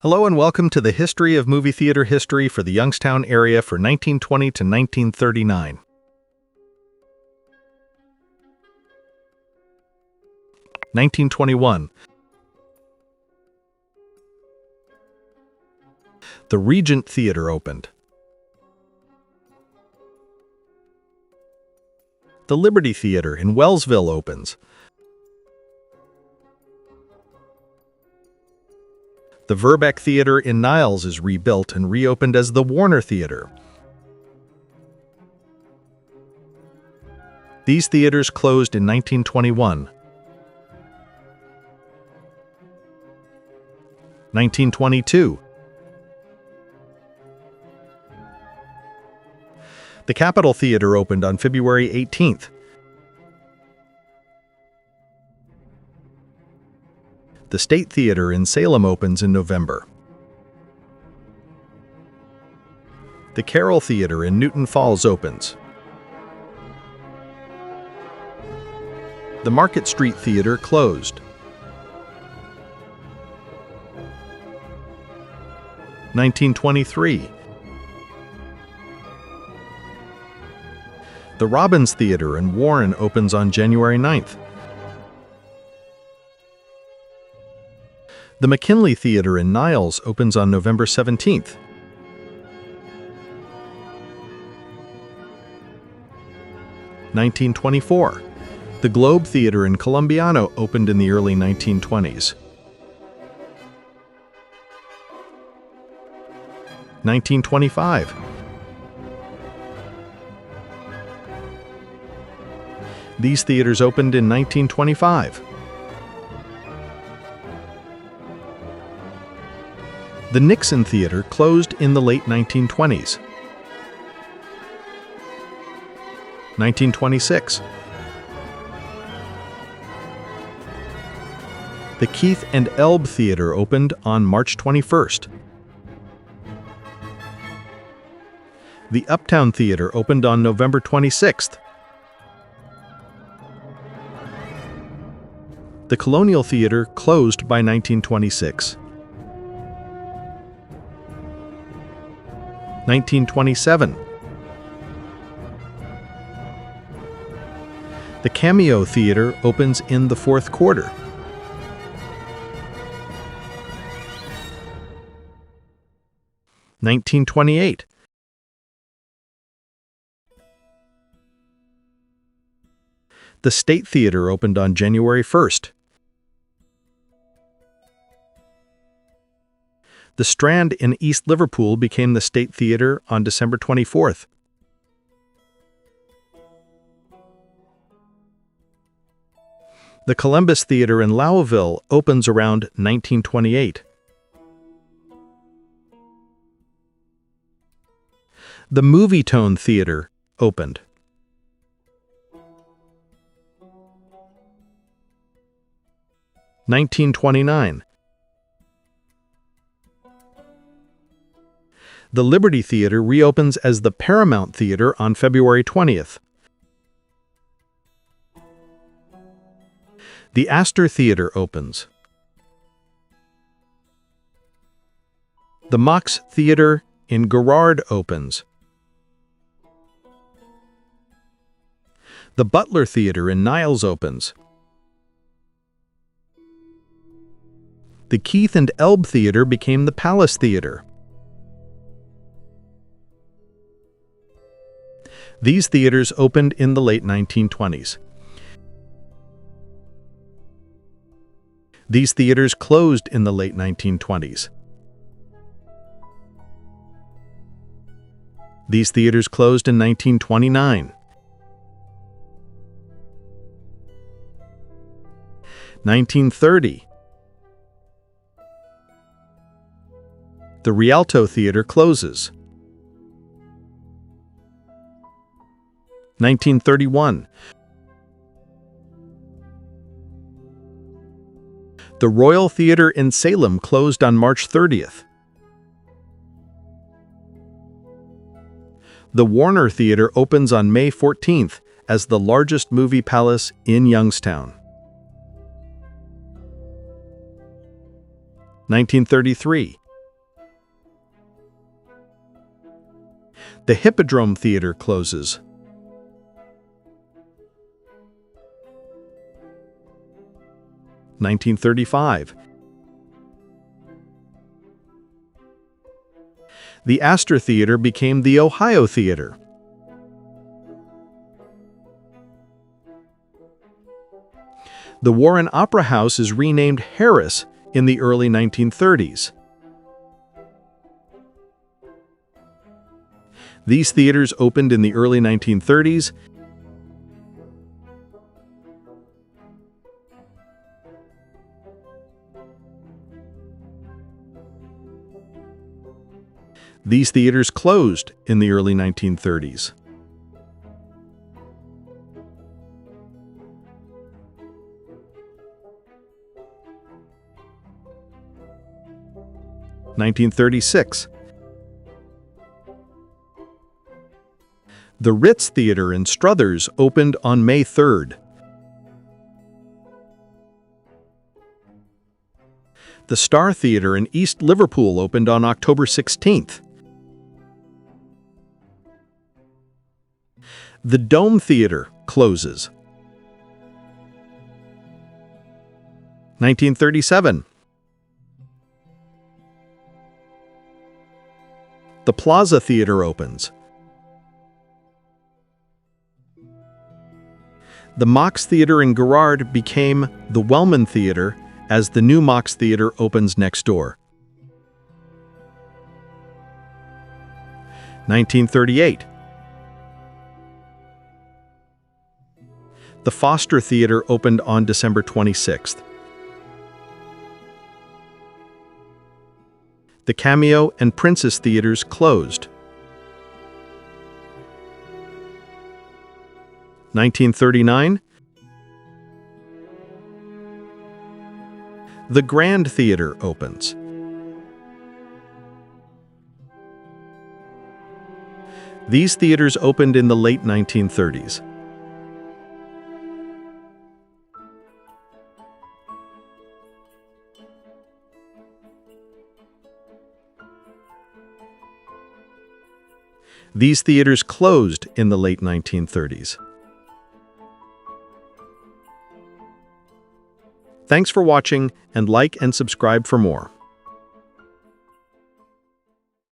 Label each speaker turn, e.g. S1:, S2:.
S1: Hello and welcome to the History of Movie Theater History for the Youngstown area for 1920 to 1939. (1921) The Regent Theater opened. The Liberty Theater in Wellsville opens. The Verbeck Theater in Niles is rebuilt and reopened as the Warner Theater. These theaters closed in 1921. 1922. The Capitol Theater opened on February 18th. The State Theater in Salem opens in November. The Carroll Theater in Newton Falls opens. The Market Street Theater closed. 1923. The Robbins Theater in Warren opens on January 9th. The McKinley Theater in Niles opens on November 17th. (1924) The Globe Theater in Columbiano opened in the early 1920s. 1925. These theaters opened in 1925. The Nixon Theater closed in the late 1920s. 1926. The Keith and Elb Theater opened on March 21st. The Uptown Theater opened on November 26th. The Colonial Theater closed by 1926. 1927. The Cameo Theater opens in the fourth quarter. 1928. The State Theater opened on January 1st. The Strand in East Liverpool became the State Theater on December 24th. The Columbus Theater in Lowville opens around 1928. The Movie Tone Theater opened. (1929) The Liberty Theater reopens as the Paramount Theater on February 20th. The Astor Theater opens. The Mox Theater in Girard opens. The Butler Theater in Niles opens. The Keith and Elb Theater became the Palace Theater. These theaters opened in the late 1920s. These theaters closed in the late 1920s. These theaters closed in 1929. 1930. The Rialto Theater closes. 1931. The Royal Theater in Salem closed on March 30th. The Warner Theater opens on May 14th as the largest movie palace in Youngstown. 1933. The Hippodrome Theater closes. (1935) The Astor Theater became the Ohio Theater. The Warren Opera House is renamed Harris in the early 1930s. These theaters opened in the early 1930s. These theaters closed in the early 1930s. (1936) The Ritz Theater in Struthers opened on May 3rd. The Star Theater in East Liverpool opened on October 16th. The Dome Theater closes. 1937. The Plaza Theater opens. The Mox Theater in Girard became the Wellman Theater as the new Mox Theater opens next door. 1938. The Foster Theater opened on December 26th. The Cameo and Princess Theaters closed. 1939. The Grand Theater opens. These theaters opened in the late 1930s. These theaters closed in the late 1930s. Thanks for watching, and like and subscribe for more.